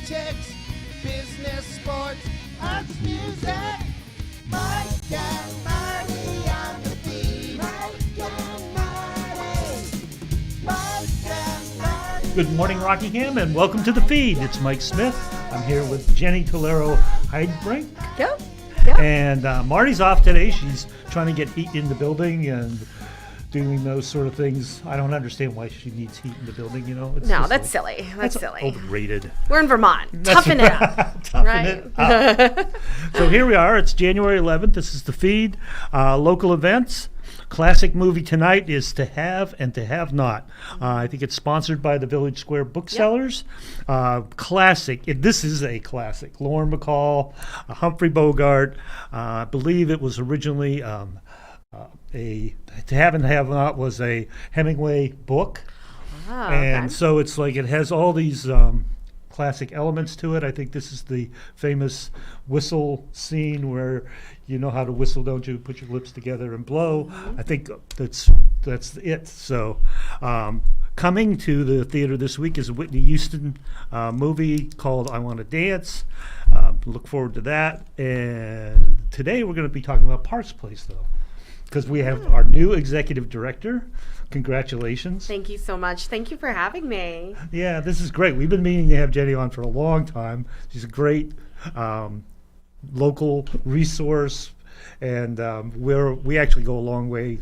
politics, business, sports, arts, music. Mike and Marty on the feed. Mike and Marty. Mike and Marty. Good morning, Rockingham, and welcome to the feed. It's Mike Smith. I'm here with Jenny Tolero Heidbrink. Yep. And Marty's off today. She's trying to get heat in the building and doing those sort of things. I don't understand why she needs heat in the building, you know? It's No, just that's like- silly. That's silly. Overrated. We're in Vermont. That's Toughen it up. Toughen Right. it up. So here we are. It's January 11th. This is the feed. Local events. Classic movie tonight is To Have and To Have Not. I think it's sponsored by the Village Square Booksellers. Classic. This is a classic. Lauren Bacall, Humphrey Bogart. I believe it was originally a To Have and To Have Not was a Hemingway book. Oh, And okay. so it's like it has all these classic elements to it. I think this is the famous whistle scene where you know how to whistle, don't you? Put your lips together and blow. Mm-hmm. I think that's it. So coming to the theater this week is a Whitney Houston movie called I Want to Dance. Look forward to that. And today we're going to be talking about Parks Place, though, because we have our new executive director. Congratulations. Thank you so much. Thank you for having me. Yeah, this is great. We've been meaning to have Jenny on for a long time. She's a great local resource, and we actually go a long way,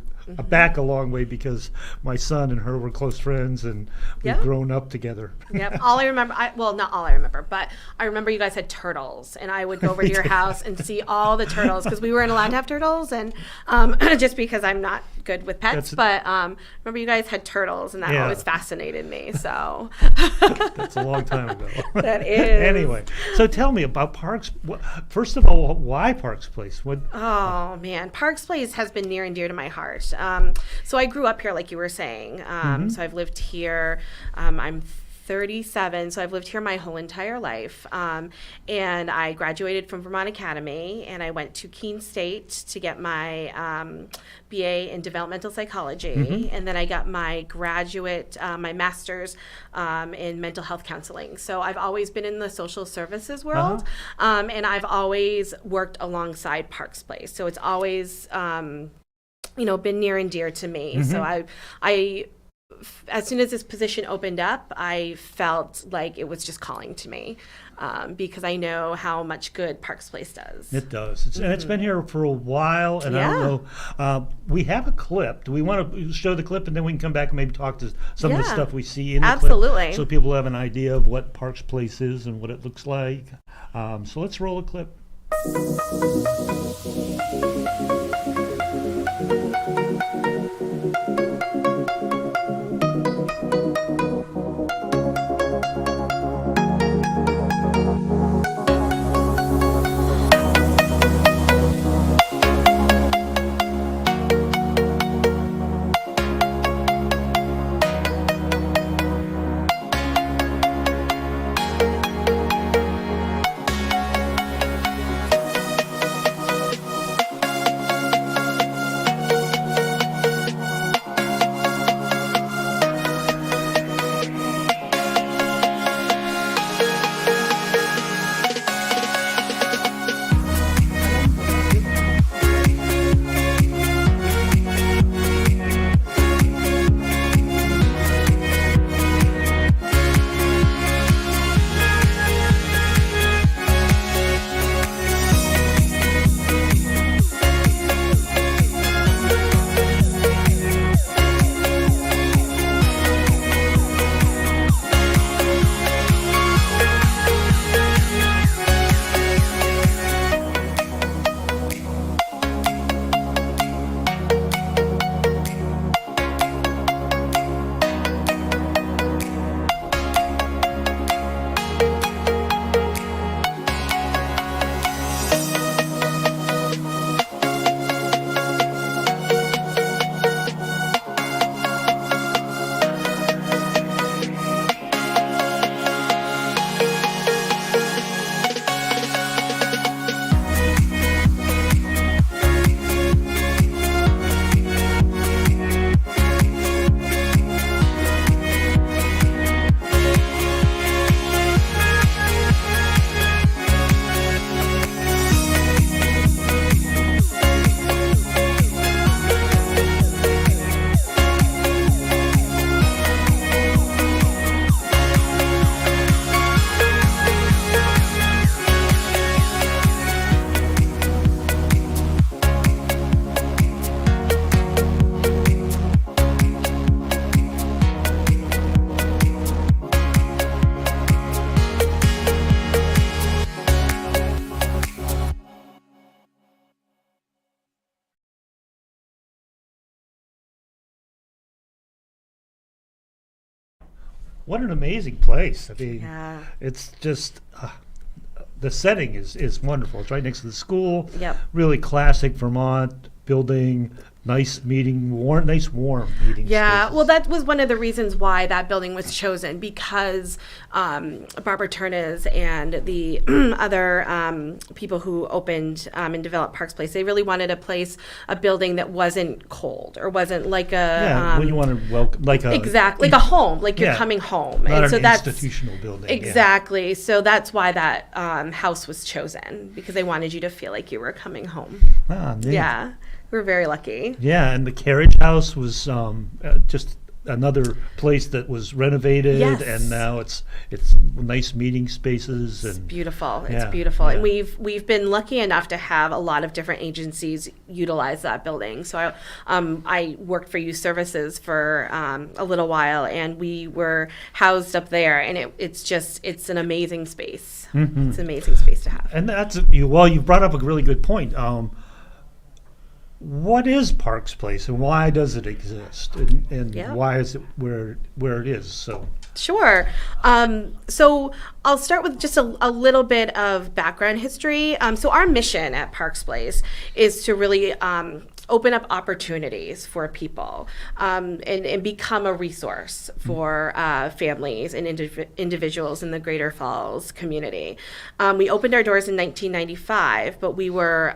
back a long way, because my son and her were close friends, and we've Yeah. grown up together. Yep. All I remember, well, not all I remember, but I remember you guys had turtles, and I would go over to your house and see all the turtles because we weren't allowed to have turtles, and just because I'm not good with pets. But remember you guys had turtles, and that Yeah. always fascinated me. So That's a long time ago. That is. Anyway, so tell me about Parks. First of all, why Parks Place? What? Oh man, Parks Place has been near and dear to my heart. So I grew up here, like you were saying. So I've lived here. I'm 37, so I've lived here my whole entire life. And I graduated from Vermont Academy, and I went to Keene State to get my BA in developmental psychology, and then I got my graduate, my master's in mental health counseling. So I've always been in the social services world, and I've always worked alongside Parks Place. So it's always, been near and dear to me. So I as soon as this position opened up, I felt like it was just calling to me, because I know how much good Parks Place does. It does. And it's been here for a while, and I don't know. We have a clip. Do we want to show the clip, and then we can come back and maybe talk to some of the Yeah. stuff we see in the Absolutely. clip, so people have an idea of what Parks Place is and what it looks like. So let's roll a clip. What an amazing place. I mean, Yeah. it's just the setting is wonderful. It's right next to the school. Yep. Really classic Vermont building. Nice warm meeting. Yeah, spaces. well, that was one of the reasons why that building was chosen, because Barbara Turnes and the other people who opened and developed Parks Place, they really wanted a building that wasn't cold or wasn't like a Yeah, well, you want to welcome like a exactly like a home, like you're Yeah. coming home, not and an so that's institutional building. yeah. exactly. So that's why that house was chosen, because they wanted you to feel like you were coming home. Ah, neat. Yeah, we were very lucky. Yeah, and the carriage house was just another place that was renovated, Yes. and now it's nice meeting spaces and Beautiful. It's Yeah, beautiful. And yeah. we've been lucky enough to have a lot of different agencies utilize that building. So I worked for Youth Services for a little while, and we were housed up there, and it's an amazing space. Mm-hmm. It's an amazing space to have. And that's you brought up a really good point. What is Parks Place and why does it exist, and Yeah. why is it where it is? So Sure. So I'll start with just a little bit of background history. So our mission at Parks Place is to really open up opportunities for people and become a resource for families and individuals in the Greater Falls community. We opened our doors in 1995, but we were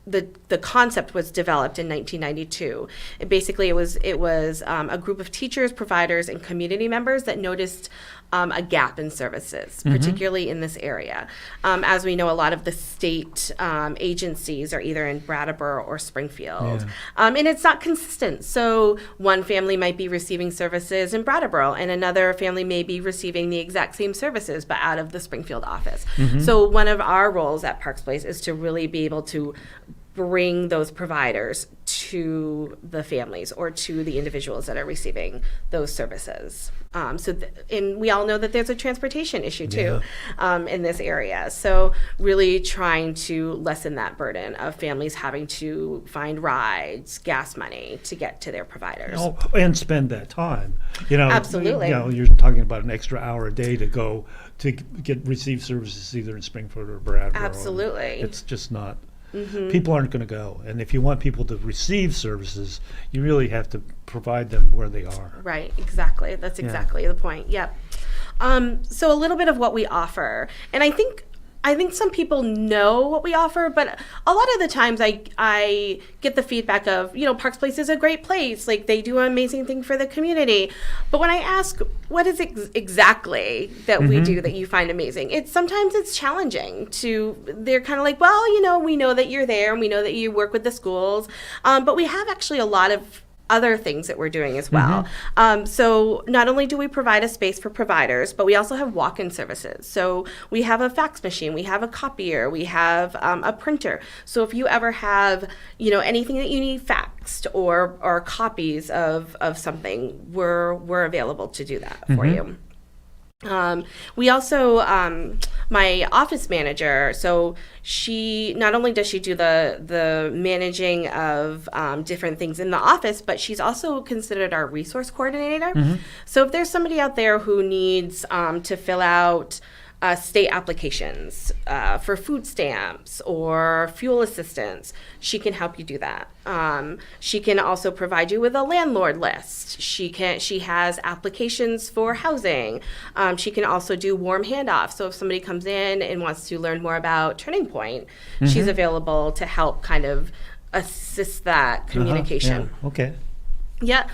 the concept was developed in 1992. Basically, it was a group of teachers, providers, and community members that noticed a gap in services, particularly in this area. As we know, a lot of the state agencies are either in Brattleboro or Springfield, and it's not consistent. So one family might be receiving services in Brattleboro, and another family may be receiving the exact same services, but out of the Springfield office. So one of our roles at Parks Place is to really be able to bring those providers to the families or to the individuals that are receiving those services. And we all know that there's a transportation issue too in this area. So really trying to lessen that burden of families having to find rides, gas money to get to their providers. Oh, and spend that time. Absolutely. You're talking about an extra hour a day to go to receive services either in Springfield or Brattleboro. Absolutely. It's just not. People aren't going to go, and if you want people to receive services, you really have to provide them where they are. Right, exactly. That's exactly the point. Yep. So a little bit of what we offer, and I think some people know what we offer, but a lot of the times I get the feedback of, Parks Place is a great place. Like, they do an amazing thing for the community. But when I ask, what is exactly that we do that you find amazing? Sometimes it's challenging they're kind of like, well, we know that you're there and we know that you work with the schools. But we have actually a lot of other things that we're doing as well. So not only do we provide a space for providers, but we also have walk-in services. So we have a fax machine, we have a copier, we have a printer. So if you ever have, anything that you need faxed or copies of something, we're available to do that for you. We also, my office manager, so she, not only does she do the managing of different things in the office, but she's also considered our resource coordinator. So if there's somebody out there who needs to fill out state applications for food stamps or fuel assistance, she can help you do that. She can also provide you with a landlord list. She has applications for housing. She can also do warm handoff. So if somebody comes in and wants to learn more about Turning Point, she's available to help kind of assist that communication. Yeah. Okay. Yeah.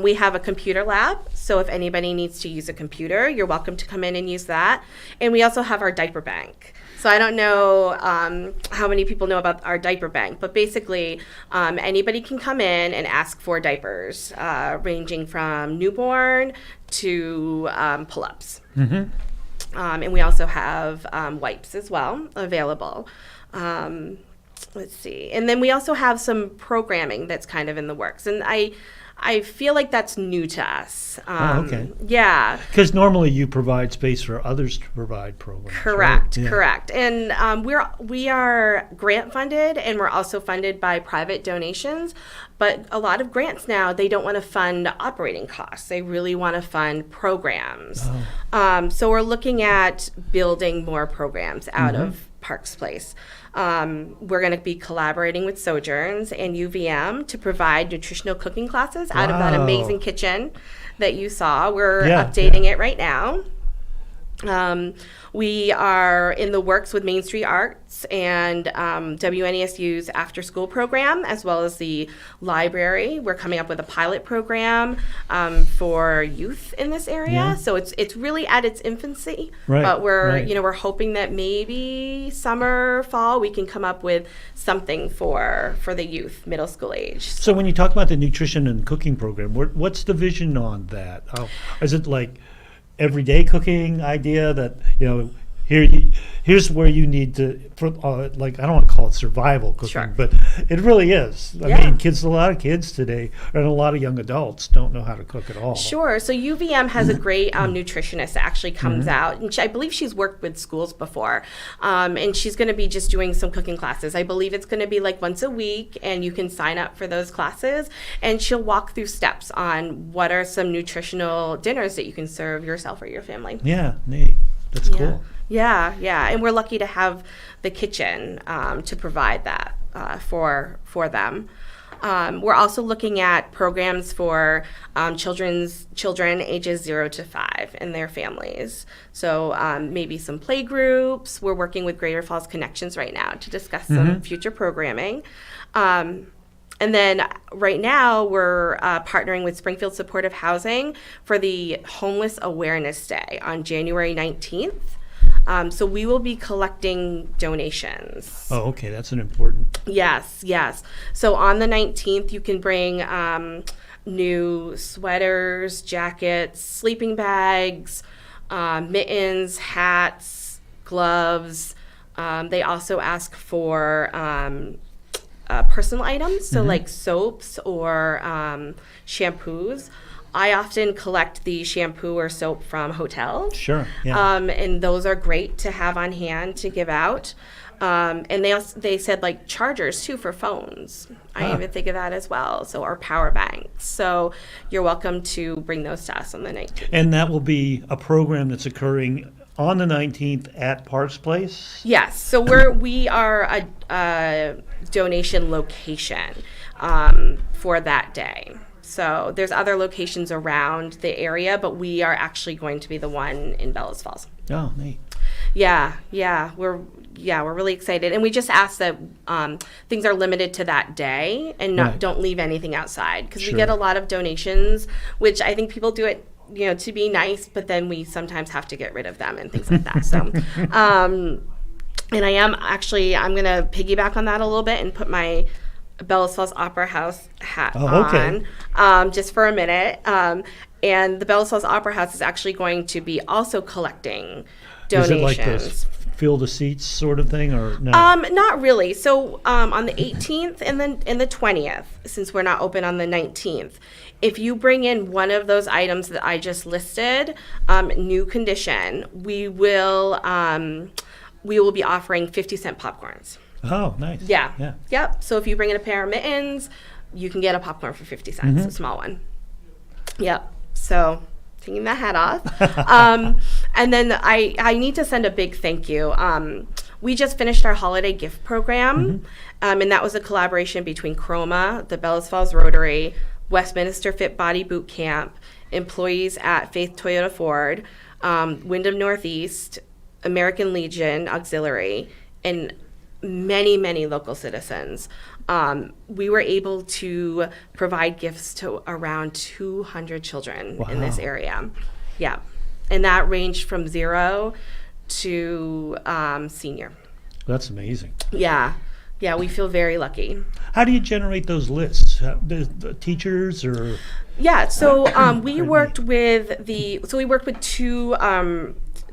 We have a computer lab, so if anybody needs to use a computer, you're welcome to come in and use that. And we also have our diaper bank. So I don't know how many people know about our diaper bank, but basically anybody can come in and ask for diapers, ranging from newborn to pull-ups. And we also have wipes as well available. Let's see. And then we also have some programming that's kind of in the works. And I feel like that's new to us. Okay. Yeah. Because normally you provide space for others to provide programs. right? Correct, Yeah. correct. And we are grant funded, and we're also funded by private donations. But a lot of grants now, they don't want to fund operating costs. They really want to fund programs. So we're looking at building more programs out of Parks Place. We're going to be collaborating with Sojourns and UVM to provide nutritional cooking classes out of that Wow. amazing kitchen that you saw. We're Yeah, updating it right now. We are in the works with Main Street Arts and WNESU's after school program, as well as the library. We're coming up with a pilot program for youth in this area. Yeah. So it's really at its infancy, Right, but we're right. we're hoping that maybe summer, fall, we can come up with something for the youth, middle school age. So when you talk about the nutrition and cooking program, what's the vision on that? Is it like everyday cooking idea that, here's where you need to, like, I don't want to call it survival cooking, Sure. but it really is. I Yeah. mean, a lot of kids today, and a lot of young adults don't know how to cook at all. Sure. So UVM has a great nutritionist that actually comes out, and I believe she's worked with schools before, and she's going to be just doing some cooking classes. I believe it's going to be like once a week, and you can sign up for those classes, and she'll walk through steps on what are some nutritional dinners that you can serve yourself or your family. Yeah, neat. That's cool. Yeah, yeah, and we're lucky to have the kitchen to provide that for them. We're also looking at programs for children ages 0 to 5 and their families. So maybe some play groups. We're working with Greater Falls Connections right now to discuss some future programming. And then right now we're partnering with Springfield Supportive Housing for the Homeless Awareness Day on January 19th. So we will be collecting donations. Oh, okay, that's an important. Yes, yes. So on the 19th, you can bring new sweaters, jackets, sleeping bags, mittens, hats, gloves. They also ask for personal items, so like soaps or shampoos. I often collect the shampoo or soap from hotels. Sure, yeah. And those are great to have on hand to give out. And they said like chargers too for phones. I even think of that as well. So or power banks. So you're welcome to bring those to us on the 19th. And that will be a program that's occurring on the 19th at Parks Place? Yes. So we are a donation location for that day. So there's other locations around the area, but we are actually going to be the one in Bellows Falls. Oh, neat. Yeah, we're really excited, and we just ask that things are limited to that day and Right. don't leave anything outside because Sure. we get a lot of donations, which I think people do it, to be nice, but then we sometimes have to get rid of them and things like that. So, and I'm going to piggyback on that a little bit and put my Bellows Falls Opera House hat okay. on just for a minute. And the Bellows Falls Opera House is actually going to be also collecting donations. Is it like this fill the seats sort of thing, or no? Not really. So on the 18th and the 20th, since we're not open on the 19th, if you bring in one of those items that I just listed, new condition, we will be offering 50-cent popcorns. Oh, nice. Yeah. Yeah. Yep. So if you bring in a pair of mittens, you can get a popcorn for 50 cents, a small one. Yep. So taking the hat off. And then I need to send a big thank you. We just finished our holiday gift program, and that was a collaboration between Chroma, the Bellows Falls Rotary, Westminster Fit Body Boot Camp, employees at Faith Toyota Ford, Wyndham Northeast, American Legion Auxiliary, and many, many local citizens. We were able to provide gifts to around 200 children in this Wow. area. Yeah. And that ranged from 0 to senior. That's amazing. Yeah. Yeah, we feel very lucky. How do you generate those lists? The teachers or? Yeah, so we worked with two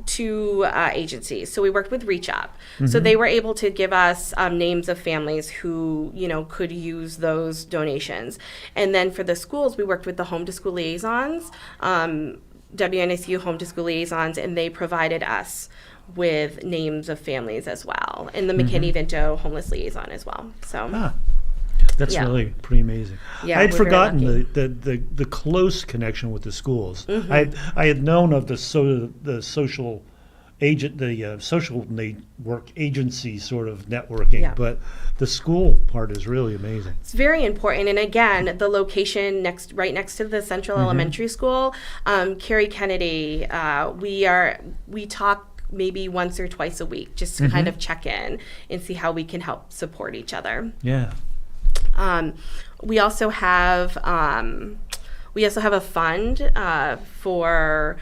two agencies. So we worked with Reach Up. So they were able to give us names of families who, could use those donations. And then for the schools, we worked with the Home to School Liaisons, WNSU Home to School Liaisons, and they provided us with names of families as well. And the McKinney-Vento Homeless Liaison as well. So. That's Yeah. really pretty amazing. Yeah, I'd we're very forgotten lucky. the close connection with the schools. I had known of the social agent, the social network agency sort of networking, Yeah. but the school part is really amazing. It's very important. And again, the location right next to the Central Elementary School, Carrie Kennedy, we talk maybe once or twice a week just to kind of check in and see how we can help support each other. Yeah. We also have a fund for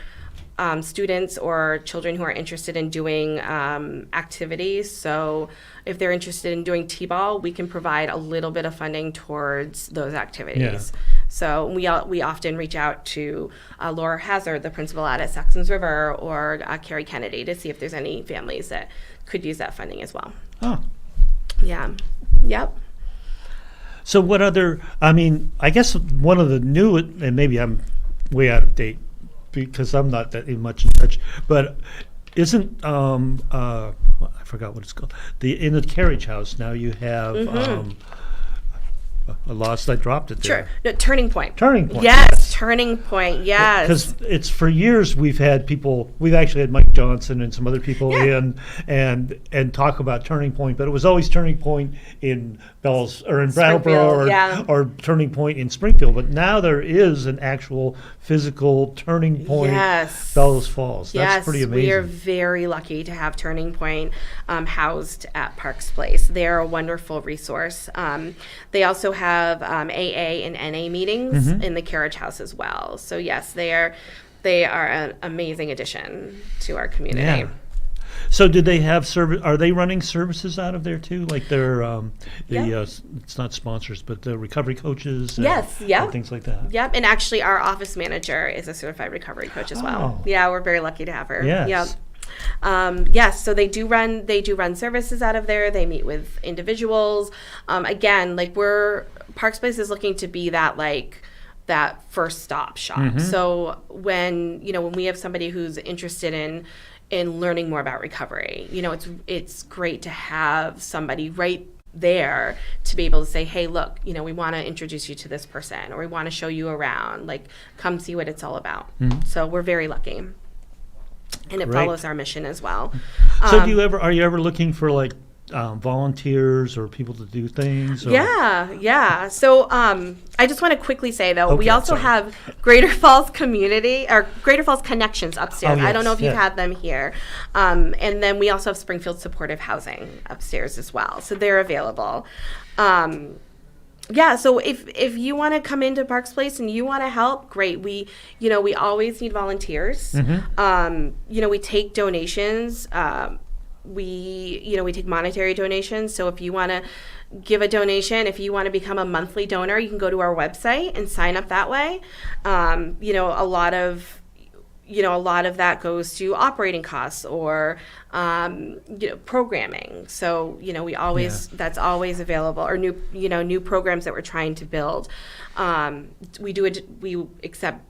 students or children who are interested in doing activities. So if they're interested in doing T-ball, we can provide a little bit of funding towards those activities. Yeah. So we often reach out to Laura Hazard, the principal at Saxons River, or Carrie Kennedy to see if there's any families that could use that funding as well. Oh. Yeah. Yep. So what other, I guess one of the new, and maybe I'm way out of date because I'm not that much in touch, but isn't, I forgot what it's called, in the carriage house now you have, I dropped it there. Sure. No, Turning Point. Turning Point. Yes, Turning Point. Yes. Because it's for years we've actually had Mike Johnson and some other people in and talk about Turning Point, but it was always Turning Point in Brattleboro or Turning Point in Springfield. But now there is an actual physical Turning Point, Bellows Falls. That's pretty amazing. We are very lucky to have Turning Point housed at Parks Place. They're a wonderful resource. They also have AA and NA meetings in the carriage house as well. So yes, they are an amazing addition to our community. Yeah. So did they have service? Are they running services out of there too? Like they're it's not sponsors, but the recovery coaches. And things like that. Yep. And actually, our office manager is a certified recovery coach as well. Oh. Yeah, we're very lucky to have her. Yes. Yep. Yes, so they do run services out of there. They meet with individuals. Again, Parks Place is looking to be that first stop shop. So when we have somebody who's interested in learning more about recovery, it's great to have somebody right there to be able to say, hey, look, we want to introduce you to this person, or we want to show you around, come see what it's all about. So we're very lucky. And it Great. follows our mission as well. So are you ever looking for volunteers or people to do things? Or? Yeah. So I just want to quickly say though, we Okay, also sorry. have Greater Falls Community or Greater Falls Connections upstairs. Oh, I don't know if you've yes. had them here. And then we also have Springfield Supportive Housing upstairs as well. So they're available. Yeah, so if you want to come into Parks Place and you want to help, great. We always need volunteers. We take donations. We take monetary donations. So if you want to give a donation, if you want to become a monthly donor, you can go to our website and sign up that way. A lot of that goes to operating costs or programming. So we always that's always available, or new programs that we're trying to build. We accept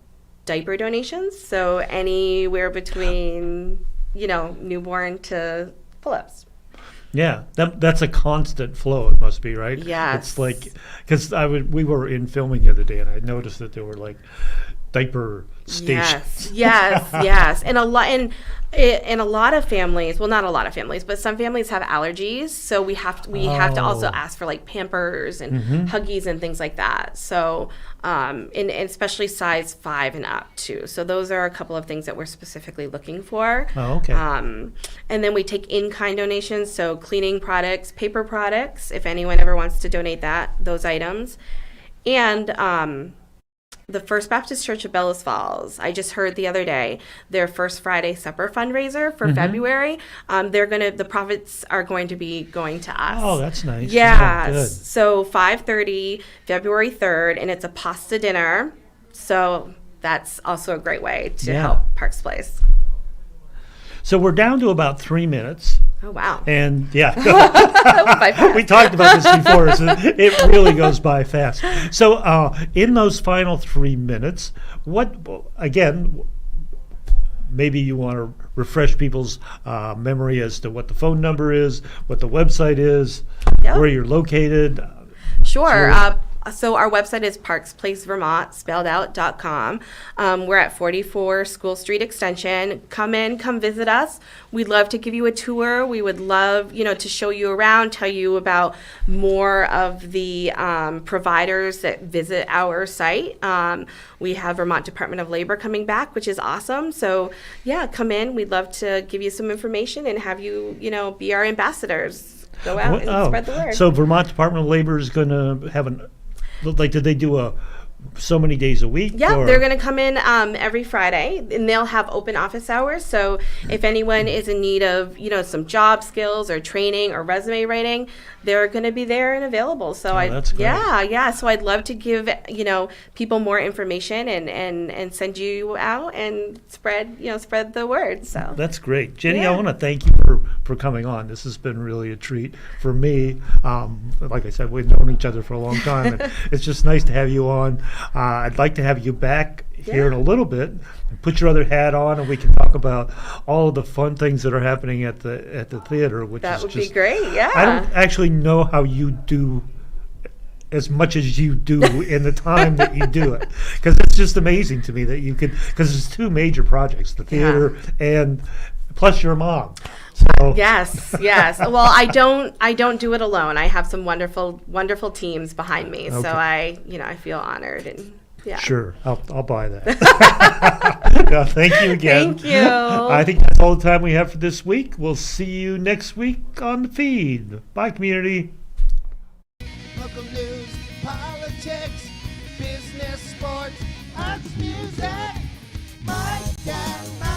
diaper donations, so anywhere between newborn to pull-ups. Yeah, that's a constant flow. It must be, right? Yes. It's because we were in filming the other day, and I noticed that there were diaper stations. Yes. And a lot of families, well, not a lot of families, but some families have allergies, so we have to also ask for Pampers and Huggies and things like that. So and especially size 5 and up too. So those are a couple of things that we're specifically looking for. Oh, okay. And then we take in-kind donations, so cleaning products, paper products, if anyone ever wants to donate those items. And the First Baptist Church of Bellows Falls, I just heard the other day, their First Friday Supper fundraiser for February, the profits are going to be going to us. Oh, that's nice. Yeah. Oh, good. So 5:30, February 3rd, and it's a pasta dinner. So that's also a great way to help Parks Place. So we're down to about 3 minutes. Oh, wow. And yeah, That went by fast. we talked about this before. So it really goes by fast. So in those final 3 minutes, again, maybe you want to refresh people's memory as to what the phone number is, what the website is, Yep. where you're located. Sure. So our website is parksplacevermont, spelled out.com. We're at 44 School Street Extension. Come visit us. We'd love to give you a tour. We would love, to show you around, tell you about more of the providers that visit our site. We have Vermont Department of Labor coming back, which is awesome. So yeah, come in. We'd love to give you some information and have you, be our ambassadors. Go out and spread the word. So Vermont Department of Labor is going to have did they do so many days a week? Yeah, or? they're going to come in every Friday, and they'll have open office hours. So if anyone is in need of, some job skills or training or resume writing, they're going to be there and available. So that's great. yeah. So I'd love to give, people more information and send you out and spread the word. So That's great. Jenny, I Yeah. want to thank you for coming on. This has been really a treat for me. Like I said, we've known each other for a long time, and it's just nice to have you on. I'd like to have you back here in a little bit and put your other hat on, and we can talk about all of the fun things that are happening at the theater, which that is would just be great. Yeah. I don't actually know how you do as much as you do in the time that you do it, because it's just amazing to me that you could, because there's two major projects, the theater and plus your mom. So Yes. Well, I don't do it alone. I have some wonderful teams behind me. So Okay. I feel honored and yeah. Sure, I'll buy that. No, thank you again. Thank you. I think that's all the time we have for this week. We'll see you next week on the feed. Bye, community. Local news, politics, business, sports, arts, music. Mike and Mike.